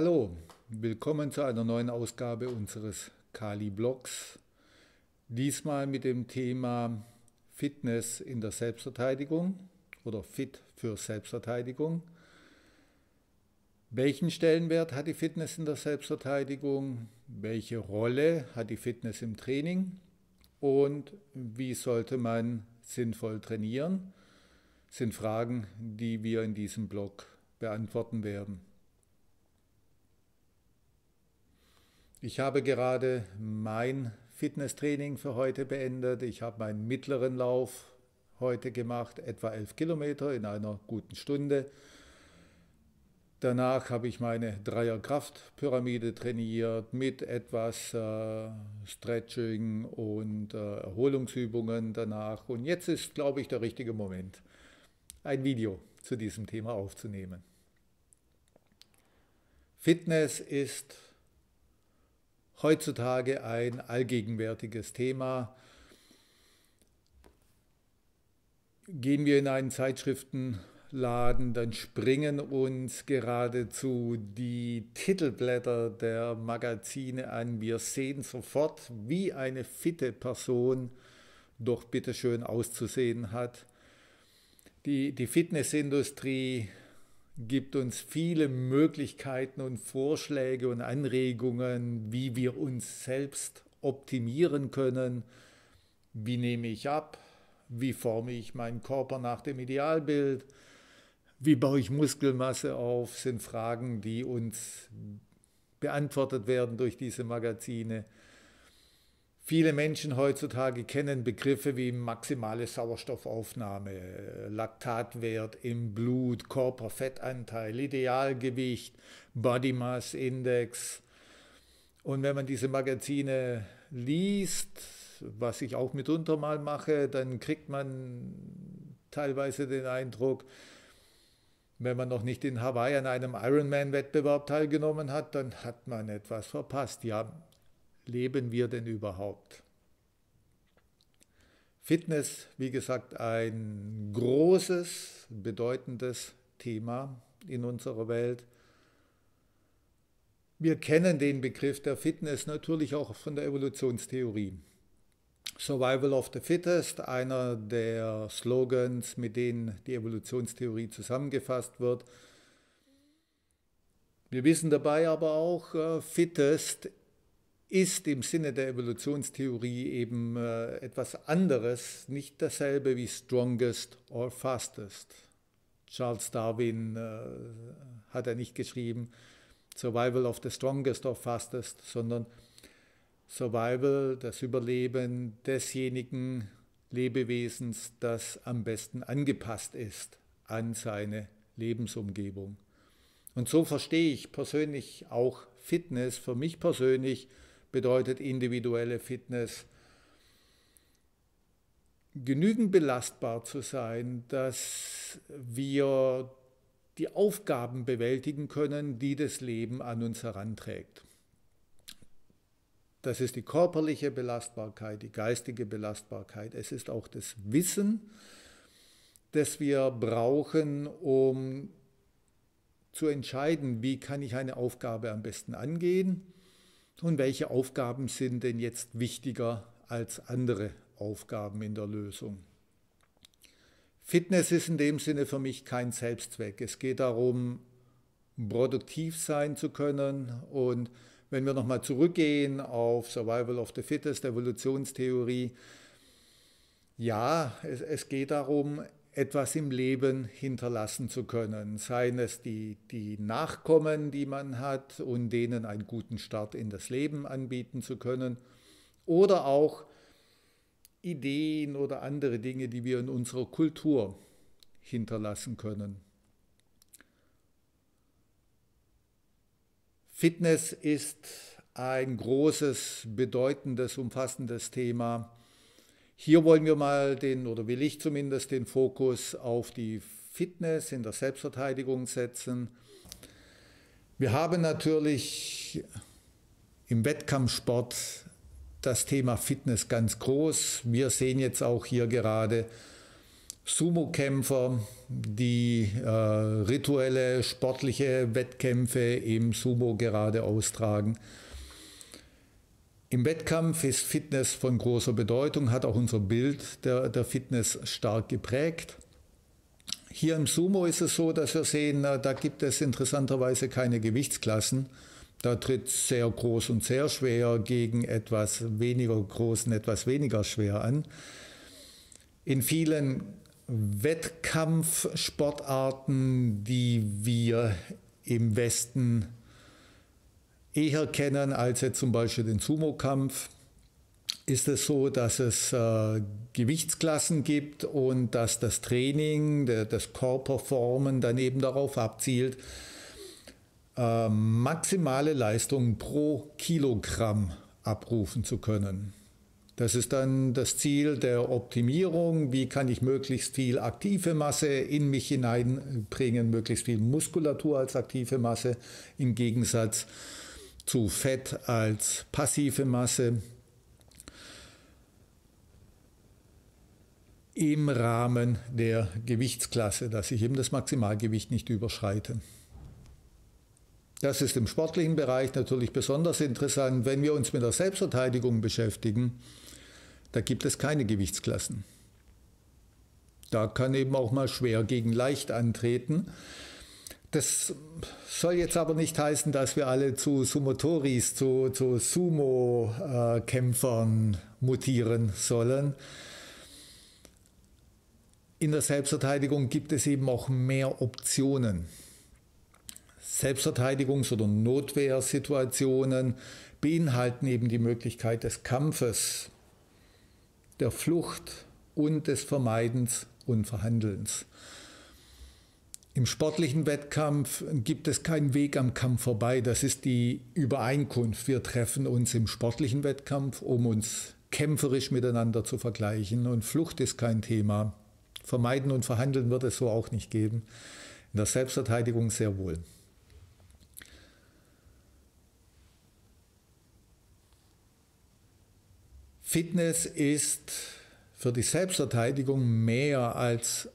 Hallo, willkommen zu einer neuen Ausgabe unseres Kali-Blogs. Diesmal mit dem Thema Fitness in der Selbstverteidigung oder Fit für Selbstverteidigung. Welchen Stellenwert hat die Fitness in der Selbstverteidigung? Welche Rolle hat die Fitness im Training? Und wie sollte man sinnvoll trainieren? Das sind Fragen, die wir in diesem Blog beantworten werden. Ich habe gerade mein Fitnesstraining für heute beendet. Ich habe meinen mittleren Lauf heute gemacht, etwa 11 Kilometer in einer guten Stunde. Danach habe ich meine Dreier-Kraft-Pyramide trainiert mit etwas Stretching und Erholungsübungen danach. Und jetzt ist, glaube ich, der richtige Moment, ein Video zu diesem Thema aufzunehmen. Fitness ist heutzutage ein allgegenwärtiges Thema. Gehen wir in einen Zeitschriftenladen, dann springen uns geradezu die Titelblätter der Magazine an. Wir sehen sofort, wie eine fitte Person doch bitteschön auszusehen hat. Die Fitnessindustrie gibt uns viele Möglichkeiten und Vorschläge und Anregungen, wie wir uns selbst optimieren können. Wie nehme ich ab? Wie forme ich meinen Körper nach dem Idealbild? Wie baue ich Muskelmasse auf? Sind Fragen, die uns beantwortet werden durch diese Magazine. Viele Menschen heutzutage kennen Begriffe wie maximale Sauerstoffaufnahme, Laktatwert im Blut, Körperfettanteil, Idealgewicht, Body Mass Index. Und wenn man diese Magazine liest, was ich auch mitunter mal mache, dann kriegt man teilweise den Eindruck, wenn man noch nicht in Hawaii an einem Ironman-Wettbewerb teilgenommen hat, dann hat man etwas verpasst. Ja, leben wir denn überhaupt? Fitness, wie gesagt, ein großes, bedeutendes Thema in unserer Welt. Wir kennen den Begriff der Fitness natürlich auch von der Evolutionstheorie. Survival of the Fittest, einer der Slogans, mit denen die Evolutionstheorie zusammengefasst wird. Wir wissen dabei aber auch, Fittest ist im Sinne der Evolutionstheorie eben etwas anderes, nicht dasselbe wie Strongest or Fastest. Charles Darwin hat er nicht geschrieben, Survival of the Strongest or Fastest, sondern Survival, das Überleben desjenigen Lebewesens, das am besten angepasst ist an seine Lebensumgebung. Und so verstehe ich persönlich auch Fitness. Für mich persönlich bedeutet individuelle Fitness, genügend belastbar zu sein, dass wir die Aufgaben bewältigen können, die das Leben an uns heranträgt. Das ist die körperliche Belastbarkeit, die geistige Belastbarkeit. Es ist auch das Wissen, das wir brauchen, um zu entscheiden, wie kann ich eine Aufgabe am besten angehen und welche Aufgaben sind denn jetzt wichtiger als andere Aufgaben in der Lösung. Fitness ist in dem Sinne für mich kein Selbstzweck. Es geht darum, produktiv sein zu können. Und wenn wir nochmal zurückgehen auf Survival of the Fittest, Evolutionstheorie, ja, es geht darum, etwas im Leben hinterlassen zu können. Seien es die Nachkommen, die man hat und denen einen guten Start in das Leben anbieten zu können. Oder auch Ideen oder andere Dinge, die wir in unserer Kultur hinterlassen können. Fitness ist ein großes, bedeutendes, umfassendes Thema. Hier wollen wir mal will ich zumindest den Fokus auf die Fitness in der Selbstverteidigung setzen. Wir haben natürlich im Wettkampfsport das Thema Fitness ganz groß. Wir sehen jetzt auch hier gerade Sumo-Kämpfer, die rituelle sportliche Wettkämpfe im Sumo gerade austragen. Im Wettkampf ist Fitness von großer Bedeutung, hat auch unser Bild der Fitness stark geprägt. Hier im Sumo ist es so, dass wir sehen, da gibt es interessanterweise keine Gewichtsklassen. Da tritt sehr groß und sehr schwer gegen etwas weniger groß und etwas weniger schwer an. In vielen Wettkampfsportarten, die wir im Westen eher kennen als jetzt zum Beispiel den Sumo-Kampf, ist es so, dass es Gewichtsklassen gibt und dass das Training, das Körperformen dann eben darauf abzielt, maximale Leistung pro Kilogramm abrufen zu können. Das ist dann das Ziel der Optimierung. Wie kann ich möglichst viel aktive Masse in mich hineinbringen, möglichst viel Muskulatur als aktive Masse im Gegensatz zu Fett als passive Masse im Rahmen der Gewichtsklasse, dass ich eben das Maximalgewicht nicht überschreite. Das ist im sportlichen Bereich natürlich besonders interessant. Wenn wir uns mit der Selbstverteidigung beschäftigen, da gibt es keine Gewichtsklassen. Da kann eben auch mal schwer gegen leicht antreten. Das soll jetzt aber nicht heißen, dass wir alle zu Sumotoris, zu Sumo-Kämpfern mutieren sollen. In der Selbstverteidigung gibt es eben auch mehr Optionen. Selbstverteidigungs- oder Notwehrsituationen beinhalten eben die Möglichkeit des Kampfes, der Flucht und des Vermeidens und Verhandelns. Im sportlichen Wettkampf gibt es keinen Weg am Kampf vorbei. Das ist die Übereinkunft. Wir treffen uns im sportlichen Wettkampf, um uns kämpferisch miteinander zu vergleichen. Und Flucht ist kein Thema. Vermeiden und Verhandeln wird es so auch nicht geben. In der Selbstverteidigung sehr wohl. Fitness ist für die Selbstverteidigung mehr als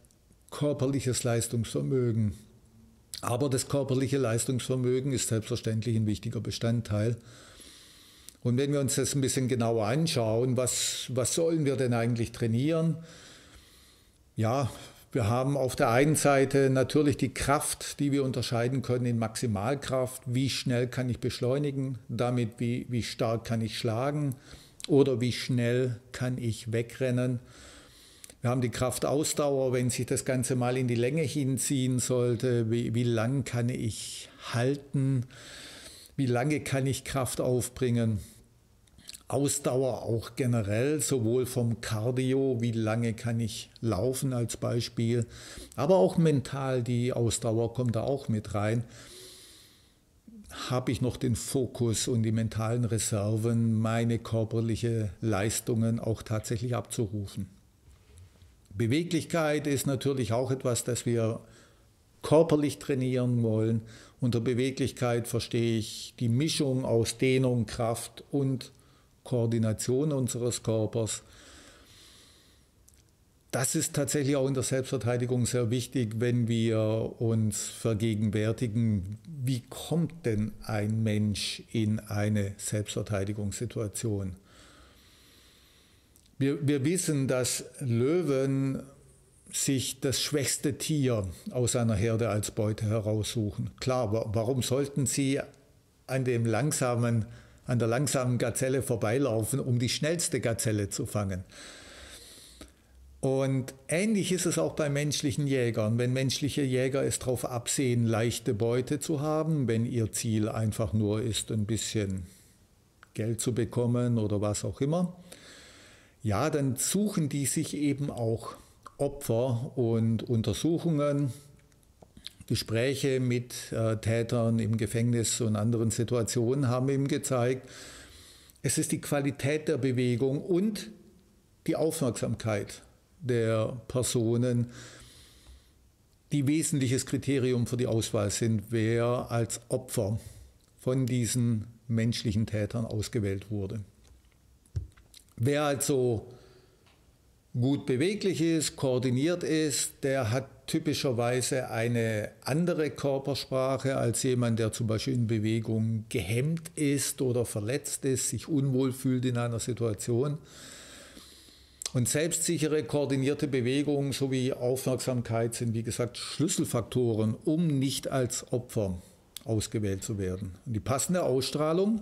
körperliches Leistungsvermögen. Aber das körperliche Leistungsvermögen ist selbstverständlich ein wichtiger Bestandteil. Und wenn wir uns das ein bisschen genauer anschauen, was sollen wir denn eigentlich trainieren? Ja, wir haben auf der einen Seite natürlich die Kraft, die wir unterscheiden können in Maximalkraft. Wie schnell kann ich beschleunigen? Damit wie stark kann ich schlagen? Oder wie schnell kann ich wegrennen? Wir haben die Kraftausdauer, wenn sich das Ganze mal in die Länge hinziehen sollte. Wie lang kann ich halten? Wie lange kann ich Kraft aufbringen? Ausdauer auch generell, sowohl vom Cardio, wie lange kann ich laufen als Beispiel, aber auch mental, die Ausdauer kommt da auch mit rein. Habe ich noch den Fokus und die mentalen Reserven, meine körperliche Leistungen auch tatsächlich abzurufen. Beweglichkeit ist natürlich auch etwas, das wir körperlich trainieren wollen. Unter Beweglichkeit verstehe ich die Mischung aus Dehnung, Kraft und Koordination unseres Körpers. Das ist tatsächlich auch in der Selbstverteidigung sehr wichtig, wenn wir uns vergegenwärtigen, wie kommt denn ein Mensch in eine Selbstverteidigungssituation? Wir wissen, dass Löwen sich das schwächste Tier aus einer Herde als Beute heraussuchen. Klar, warum sollten sie an der langsamen Gazelle vorbeilaufen, um die schnellste Gazelle zu fangen? Und ähnlich ist es auch bei menschlichen Jägern. Wenn menschliche Jäger es darauf absehen, leichte Beute zu haben, wenn ihr Ziel einfach nur ist, ein bisschen Geld zu bekommen oder was auch immer, ja, dann suchen die sich eben auch Opfer, und Untersuchungen, Gespräche mit Tätern im Gefängnis und anderen Situationen haben eben gezeigt, es ist die Qualität der Bewegung und die Aufmerksamkeit der Personen, die wesentliches Kriterium für die Auswahl sind, wer als Opfer von diesen menschlichen Tätern ausgewählt wurde. Wer also gut beweglich ist, koordiniert ist, der hat typischerweise eine andere Körpersprache als jemand, der zum Beispiel in Bewegung gehemmt ist oder verletzt ist, sich unwohl fühlt in einer Situation. Und selbstsichere, koordinierte Bewegungen sowie Aufmerksamkeit sind, wie gesagt, Schlüsselfaktoren, um nicht als Opfer ausgewählt zu werden. Und die passende Ausstrahlung,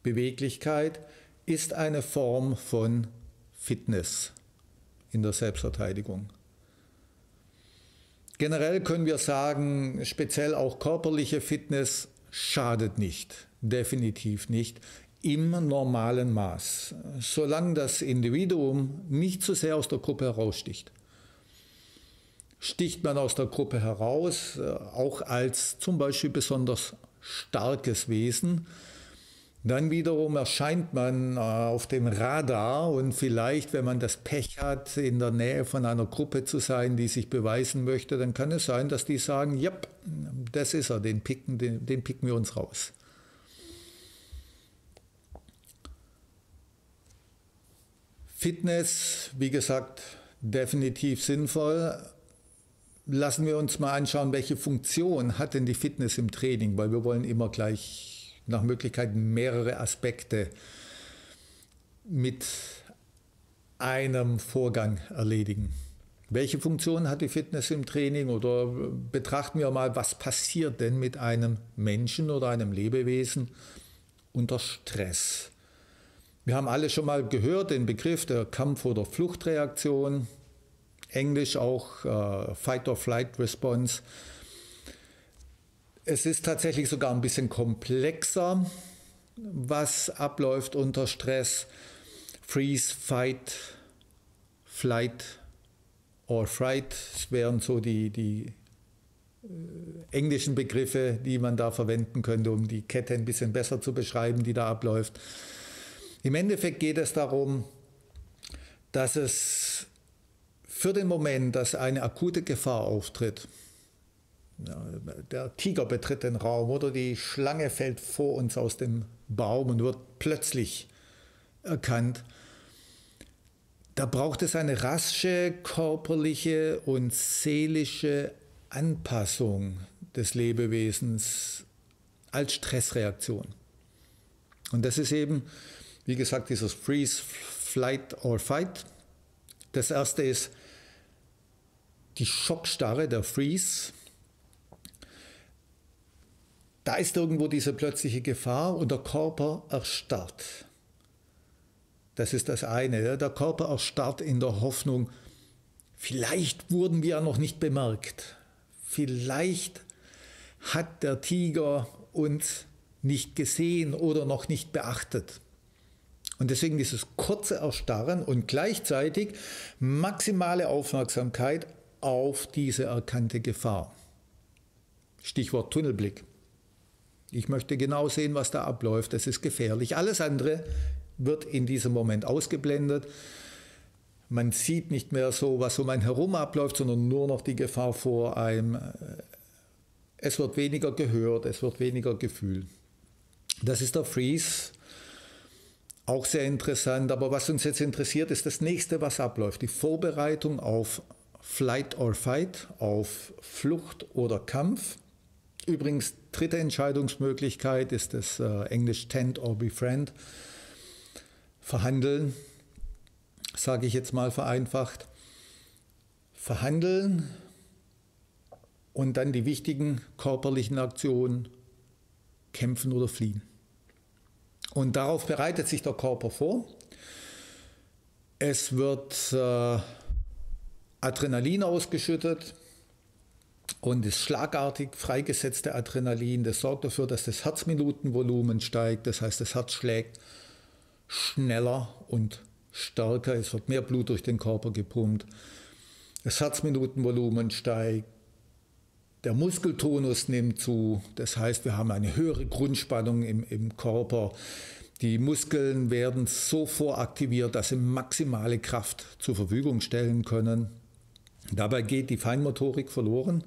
Beweglichkeit, ist eine Form von Fitness in der Selbstverteidigung. Generell können wir sagen, speziell auch körperliche Fitness schadet nicht, definitiv nicht, im normalen Maß, solange das Individuum nicht zu sehr aus der Gruppe heraussticht. Sticht man aus der Gruppe heraus, auch als zum Beispiel besonders starkes Wesen, dann wiederum erscheint man auf dem Radar und vielleicht, wenn man das Pech hat, in der Nähe von einer Gruppe zu sein, die sich beweisen möchte, dann kann es sein, dass die sagen, ja, das ist er, den picken wir uns raus. Fitness, wie gesagt, definitiv sinnvoll. Lassen wir uns mal anschauen, welche Funktion hat denn die Fitness im Training, weil wir wollen immer gleich nach Möglichkeit mehrere Aspekte mit einem Vorgang erledigen. Welche Funktion hat die Fitness im Training oder betrachten wir mal, was passiert denn mit einem Menschen oder einem Lebewesen unter Stress? Wir haben alle schon mal gehört den Begriff der Kampf- oder Fluchtreaktion, Englisch auch Fight-or-Flight-Response. Es ist tatsächlich sogar ein bisschen komplexer, was abläuft unter Stress. Freeze, Fight, Flight or Fright, das wären so die englischen Begriffe, die man da verwenden könnte, um die Kette ein bisschen besser zu beschreiben, die da abläuft. Im Endeffekt geht es darum, dass es für den Moment, dass eine akute Gefahr auftritt, ja, der Tiger betritt den Raum oder die Schlange fällt vor uns aus dem Baum und wird plötzlich erkannt, da braucht es eine rasche körperliche und seelische Anpassung des Lebewesens als Stressreaktion. Und das ist eben, wie gesagt, dieses Freeze, Flight or Fight. Das erste ist die Schockstarre, der Freeze. Da ist irgendwo diese plötzliche Gefahr und der Körper erstarrt. Das ist das eine. Der Körper erstarrt in der Hoffnung, vielleicht wurden wir ja noch nicht bemerkt. Vielleicht hat der Tiger uns nicht gesehen oder noch nicht beachtet. Und deswegen dieses kurze Erstarren und gleichzeitig maximale Aufmerksamkeit auf diese erkannte Gefahr. Stichwort Tunnelblick. Ich möchte genau sehen, was da abläuft. Das ist gefährlich. Alles andere wird in diesem Moment ausgeblendet. Man sieht nicht mehr so, was um einen herum abläuft, sondern nur noch die Gefahr vor einem. Es wird weniger gehört, es wird weniger gefühlt. Das ist der Freeze. Auch sehr interessant, aber was uns jetzt interessiert, ist das nächste, was abläuft. Die Vorbereitung auf Flight or Fight, auf Flucht oder Kampf. Übrigens, dritte Entscheidungsmöglichkeit ist das Englisch Tend or Befriend. Verhandeln, sage ich jetzt mal vereinfacht. Verhandeln und dann die wichtigen körperlichen Aktionen, kämpfen oder fliehen. Und darauf bereitet sich der Körper vor. Es wird Adrenalin ausgeschüttet und das schlagartig freigesetzte Adrenalin, das sorgt dafür, dass das Herzminutenvolumen steigt. Das heißt, das Herz schlägt schneller und stärker. Es wird mehr Blut durch den Körper gepumpt. Das Herzminutenvolumen steigt. Der Muskeltonus nimmt zu, das heißt, wir haben eine höhere Grundspannung im Körper. Die Muskeln werden so voraktiviert, dass sie maximale Kraft zur Verfügung stellen können. Dabei geht die Feinmotorik verloren.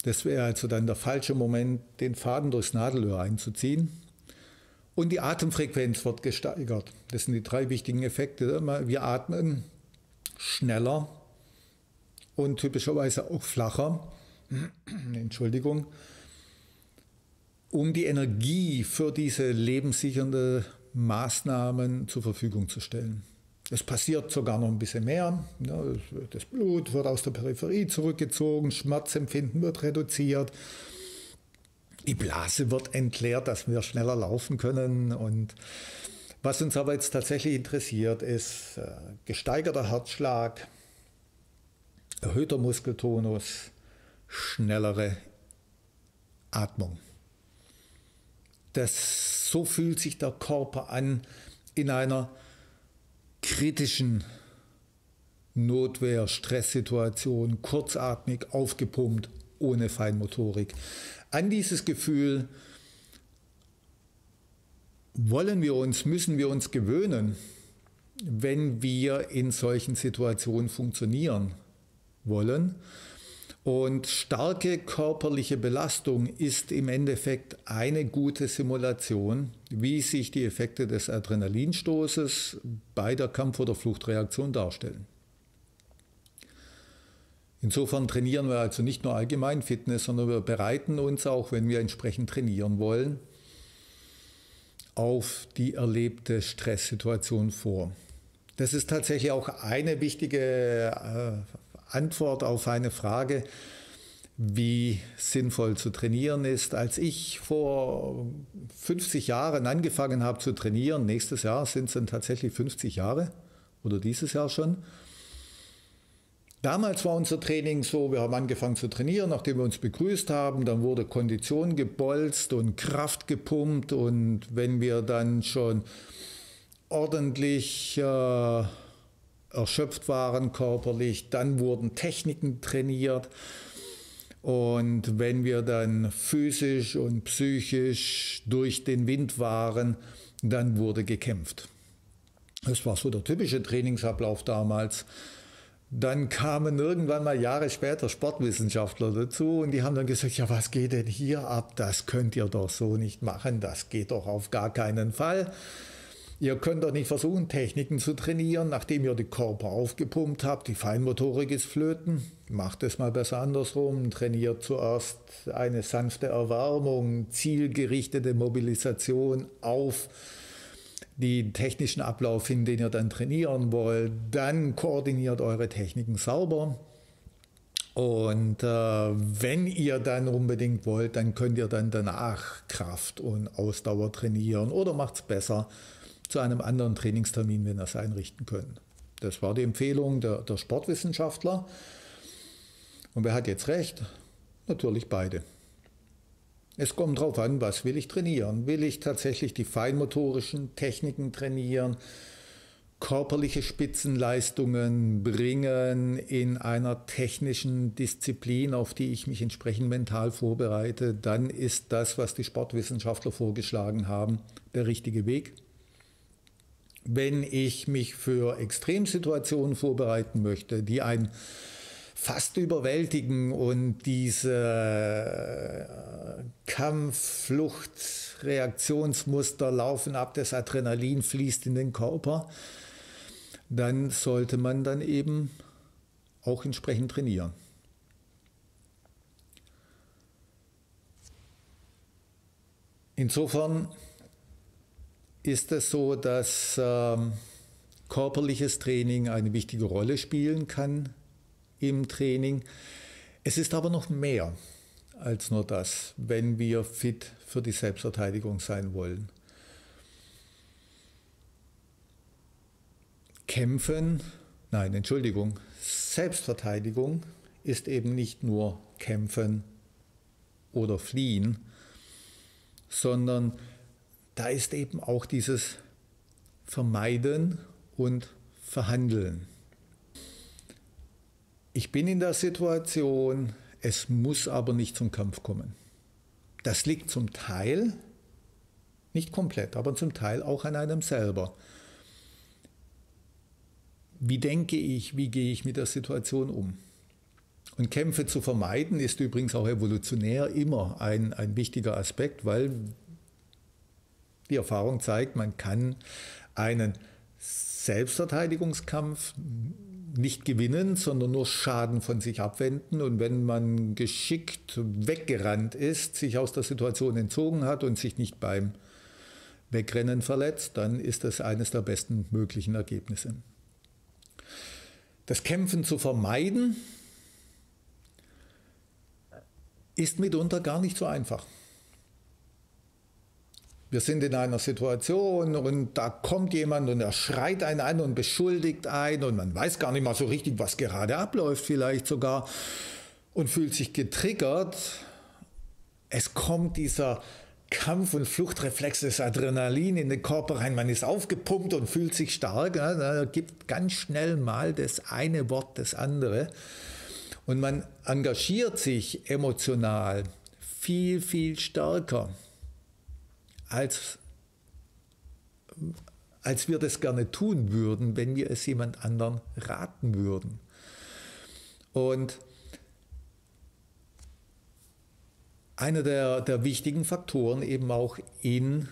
Das wäre also dann der falsche Moment, den Faden durchs Nadelöhr einzuziehen. Und die Atemfrequenz wird gesteigert. Das sind die drei wichtigen Effekte. Wir atmen schneller und typischerweise auch flacher, Entschuldigung, um die Energie für diese lebenssichernde Maßnahmen zur Verfügung zu stellen. Es passiert sogar noch ein bisschen mehr. Das Blut wird aus der Peripherie zurückgezogen, Schmerzempfinden wird reduziert, die Blase wird entleert, dass wir schneller laufen können. Und was uns aber jetzt tatsächlich interessiert, ist gesteigerter Herzschlag, erhöhter Muskeltonus, schnellere Atmung. So fühlt sich der Körper an in einer kritischen Notwehr, Stresssituation, kurzatmig, aufgepumpt, ohne Feinmotorik. An dieses Gefühl müssen wir uns gewöhnen, wenn wir in solchen Situationen funktionieren wollen. Und starke körperliche Belastung ist im Endeffekt eine gute Simulation, wie sich die Effekte des Adrenalinstoßes bei der Kampf- oder Fluchtreaktion darstellen. Insofern trainieren wir also nicht nur allgemein Fitness, sondern wir bereiten uns auch, wenn wir entsprechend trainieren wollen, auf die erlebte Stresssituation vor. Das ist tatsächlich auch eine wichtige Antwort auf eine Frage, wie sinnvoll zu trainieren ist. Als ich vor 50 Jahren angefangen habe zu trainieren, nächstes Jahr sind es dann tatsächlich 50 Jahre oder dieses Jahr schon. Damals war unser Training so, wir haben angefangen zu trainieren, nachdem wir uns begrüßt haben, dann wurde Kondition gebolzt und Kraft gepumpt und wenn wir dann schon ordentlich erschöpft waren körperlich, dann wurden Techniken trainiert und wenn wir dann physisch und psychisch durch den Wind waren, dann wurde gekämpft. Das war so der typische Trainingsablauf damals. Dann kamen irgendwann mal Jahre später Sportwissenschaftler dazu und die haben dann gesagt, ja, was geht denn hier ab? Das könnt ihr doch so nicht machen, das geht doch auf gar keinen Fall. Ihr könnt doch nicht versuchen, Techniken zu trainieren, nachdem ihr den Körper aufgepumpt habt. Die Feinmotorik ist flöten. Macht es mal besser andersrum. Trainiert zuerst eine sanfte Erwärmung, zielgerichtete Mobilisation auf den technischen Ablauf hin, den ihr dann trainieren wollt. Dann koordiniert eure Techniken sauber. Und wenn ihr dann unbedingt wollt, dann könnt ihr dann danach Kraft und Ausdauer trainieren oder macht es besser zu einem anderen Trainingstermin, wenn ihr es einrichten könnt. Das war die Empfehlung der Sportwissenschaftler. Und wer hat jetzt recht? Natürlich beide. Es kommt darauf an, was will ich trainieren? Will ich tatsächlich die feinmotorischen Techniken trainieren, körperliche Spitzenleistungen bringen in einer technischen Disziplin, auf die ich mich entsprechend mental vorbereite? Dann ist das, was die Sportwissenschaftler vorgeschlagen haben, der richtige Weg. Wenn ich mich für Extremsituationen vorbereiten möchte, die einen fast überwältigen und diese Kampf-Flucht-Reaktionsmuster laufen ab, das Adrenalin fließt in den Körper, dann sollte man dann eben auch entsprechend trainieren. Insofern ist es so, dass körperliches Training eine wichtige Rolle spielen kann im Training. Es ist aber noch mehr als nur das, wenn wir fit für die Selbstverteidigung sein wollen. Selbstverteidigung ist eben nicht nur kämpfen oder fliehen, sondern da ist eben auch dieses Vermeiden und Verhandeln. Ich bin in der Situation, es muss aber nicht zum Kampf kommen. Das liegt zum Teil, nicht komplett, aber zum Teil auch an einem selber. Wie denke ich, wie gehe ich mit der Situation um? Und Kämpfe zu vermeiden ist übrigens auch evolutionär immer ein wichtiger Aspekt, weil die Erfahrung zeigt, man kann einen Selbstverteidigungskampf nicht gewinnen, sondern nur Schaden von sich abwenden. Und wenn man geschickt weggerannt ist, sich aus der Situation entzogen hat und sich nicht beim Wegrennen verletzt, dann ist das eines der besten möglichen Ergebnisse. Das Kämpfen zu vermeiden ist mitunter gar nicht so einfach. Wir sind in einer Situation und da kommt jemand und er schreit einen an und beschuldigt einen und man weiß gar nicht mal so richtig, was gerade abläuft vielleicht sogar und fühlt sich getriggert. Es kommt dieser Kampf- und Fluchtreflex, des Adrenalin in den Körper rein, man ist aufgepumpt und fühlt sich stark. Da gibt ganz schnell mal das eine Wort das andere und man engagiert sich emotional viel, viel stärker, als wir das gerne tun würden, wenn wir es jemand anderen raten würden. Und einer der wichtigen Faktoren eben auch in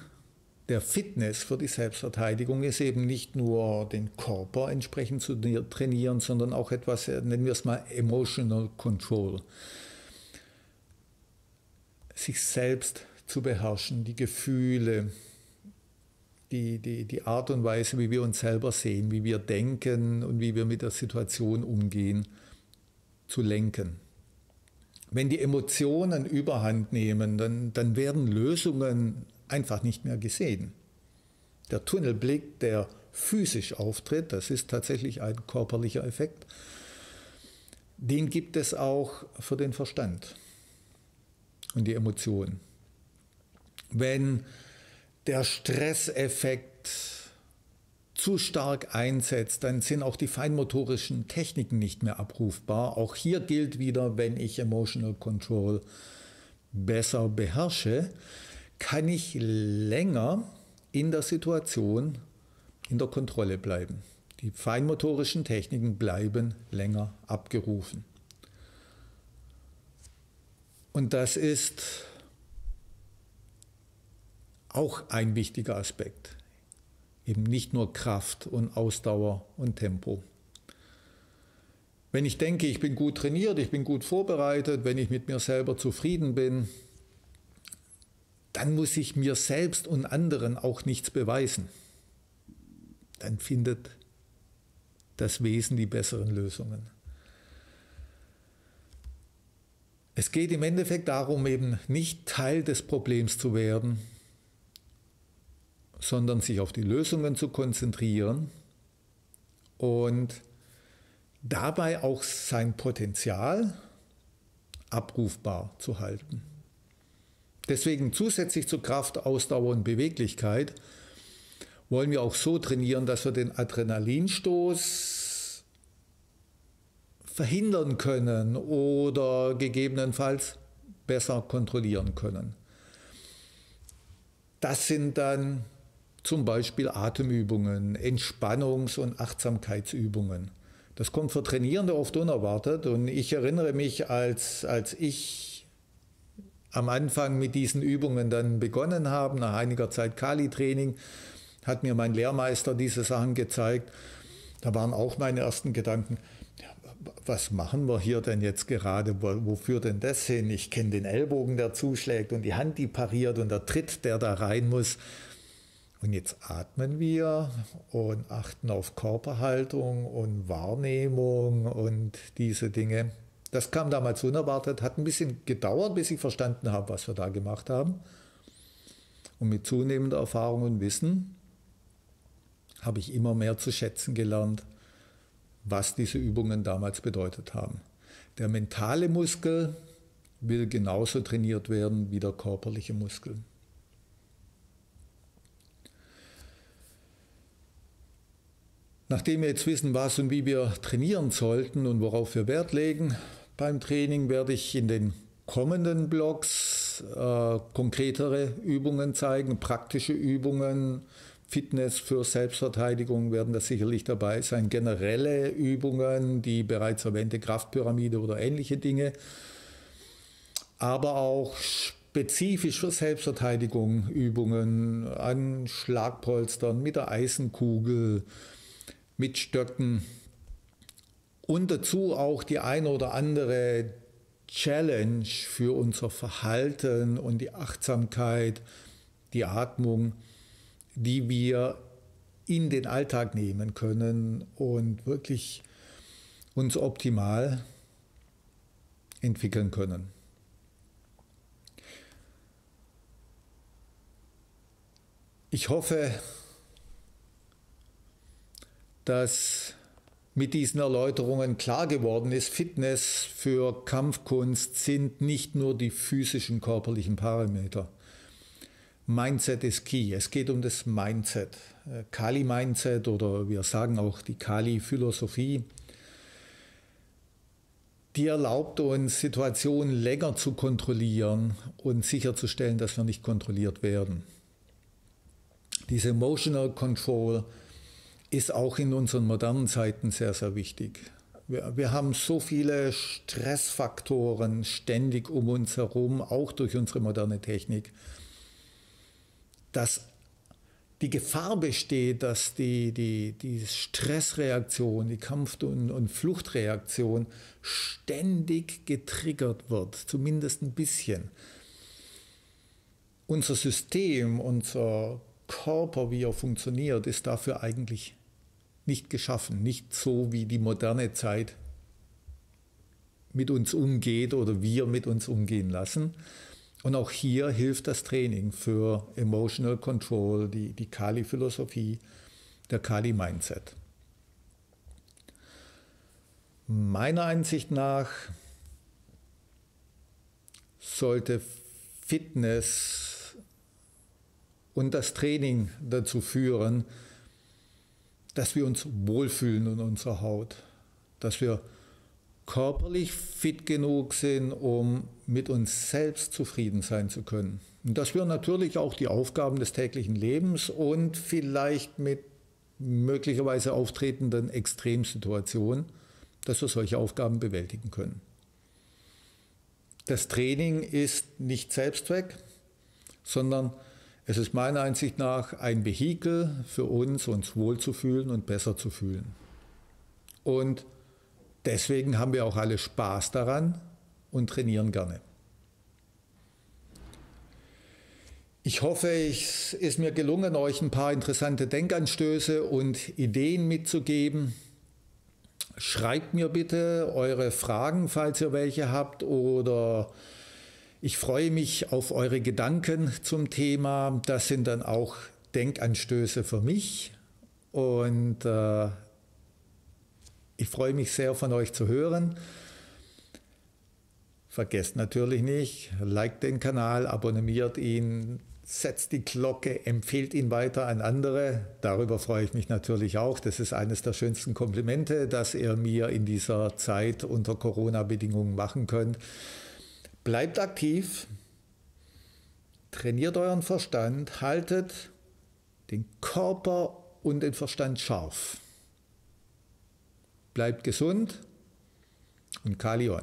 der Fitness für die Selbstverteidigung ist eben nicht nur den Körper entsprechend zu trainieren, sondern auch etwas, nennen wir es mal Emotional Control. Sich selbst zu beherrschen, die Gefühle, die Art und Weise, wie wir uns selber sehen, wie wir denken und wie wir mit der Situation umgehen, zu lenken. Wenn die Emotionen Überhand nehmen, dann werden Lösungen einfach nicht mehr gesehen. Der Tunnelblick, der physisch auftritt, das ist tatsächlich ein körperlicher Effekt, den gibt es auch für den Verstand und die Emotionen. Wenn der Stresseffekt zu stark einsetzt, dann sind auch die feinmotorischen Techniken nicht mehr abrufbar. Auch hier gilt wieder, wenn ich Emotional Control besser beherrsche, kann ich länger in der Situation in der Kontrolle bleiben. Die feinmotorischen Techniken bleiben länger abgerufen. Und das ist auch ein wichtiger Aspekt. Eben nicht nur Kraft und Ausdauer und Tempo. Wenn ich denke, ich bin gut trainiert, ich bin gut vorbereitet, wenn ich mit mir selber zufrieden bin, dann muss ich mir selbst und anderen auch nichts beweisen. Dann findet das Wesen die besseren Lösungen. Es geht im Endeffekt darum, eben nicht Teil des Problems zu werden, sondern sich auf die Lösungen zu konzentrieren und dabei auch sein Potenzial abrufbar zu halten. Deswegen zusätzlich zu Kraft, Ausdauer und Beweglichkeit wollen wir auch so trainieren, dass wir den Adrenalinstoß verhindern können oder gegebenenfalls besser kontrollieren können. Das sind dann zum Beispiel Atemübungen, Entspannungs- und Achtsamkeitsübungen. Das kommt für Trainierende oft unerwartet und ich erinnere mich, als ich am Anfang mit diesen Übungen dann begonnen habe, nach einiger Zeit Kali-Training, hat mir mein Lehrmeister diese Sachen gezeigt. Da waren auch meine ersten Gedanken, ja, was machen wir hier denn jetzt gerade, wo führt denn das hin? Ich kenne den Ellbogen, der zuschlägt und die Hand, die pariert und der Tritt, der da rein muss. Und jetzt atmen wir und achten auf Körperhaltung und Wahrnehmung und diese Dinge. Das kam damals unerwartet, hat ein bisschen gedauert, bis ich verstanden habe, was wir da gemacht haben. Und mit zunehmender Erfahrung und Wissen habe ich immer mehr zu schätzen gelernt, was diese Übungen damals bedeutet haben. Der mentale Muskel will genauso trainiert werden wie der körperliche Muskel. Nachdem wir jetzt wissen, was und wie wir trainieren sollten und worauf wir Wert legen beim Training, werde ich in den kommenden Blogs konkretere Übungen zeigen, praktische Übungen. Fitness für Selbstverteidigung werden da sicherlich dabei sein, generelle Übungen, die bereits erwähnte Kraftpyramide oder ähnliche Dinge, aber auch spezifisch für Selbstverteidigung Übungen an Schlagpolstern, mit der Eisenkugel, mit Stöcken und dazu auch die ein oder andere Challenge für unser Verhalten und die Achtsamkeit, die Atmung, die wir in den Alltag nehmen können und wirklich uns optimal entwickeln können. Ich hoffe, dass mit diesen Erläuterungen klar geworden ist, Fitness für Kampfkunst sind nicht nur die physischen körperlichen Parameter. Mindset ist key. Es geht um das Mindset. Kali-Mindset oder wir sagen auch die Kali-Philosophie. Die erlaubt uns, Situationen länger zu kontrollieren und sicherzustellen, dass wir nicht kontrolliert werden. Diese Emotional Control ist auch in unseren modernen Zeiten sehr, sehr wichtig. Wir haben so viele Stressfaktoren ständig um uns herum, auch durch unsere moderne Technik, dass die Gefahr besteht, dass die Stressreaktion, die Kampf- und Fluchtreaktion ständig getriggert wird, zumindest ein bisschen. Unser System, unser Körper, wie er funktioniert, ist dafür eigentlich nicht geschaffen, nicht so, wie die moderne Zeit mit uns umgeht oder wir mit uns umgehen lassen. Und auch hier hilft das Training für Emotional Control, die Kali-Philosophie, der Kali-Mindset. Meiner Ansicht nach sollte Fitness und das Training dazu führen, dass wir uns wohlfühlen in unserer Haut, dass wir körperlich fit genug sind, um mit uns selbst zufrieden sein zu können. Und dass wir natürlich auch die Aufgaben des täglichen Lebens und vielleicht mit möglicherweise auftretenden Extremsituationen, dass wir solche Aufgaben bewältigen können. Das Training ist nicht Selbstzweck, sondern es ist meiner Ansicht nach ein Vehikel für uns wohlzufühlen und besser zu fühlen. Und deswegen haben wir auch alle Spaß daran und trainieren gerne. Ich hoffe, es ist mir gelungen, euch ein paar interessante Denkanstöße und Ideen mitzugeben. Schreibt mir bitte eure Fragen, falls ihr welche habt, oder ich freue mich auf eure Gedanken zum Thema. Das sind dann auch Denkanstöße für mich und ich freue mich sehr, von euch zu hören. Vergesst natürlich nicht, liked den Kanal, abonniert ihn, setzt die Glocke, empfehlt ihn weiter an andere. Darüber freue ich mich natürlich auch. Das ist eines der schönsten Komplimente, das ihr mir in dieser Zeit unter Corona-Bedingungen machen könnt. Bleibt aktiv, trainiert euren Verstand, haltet den Körper und den Verstand scharf. Bleibt gesund und Kali on.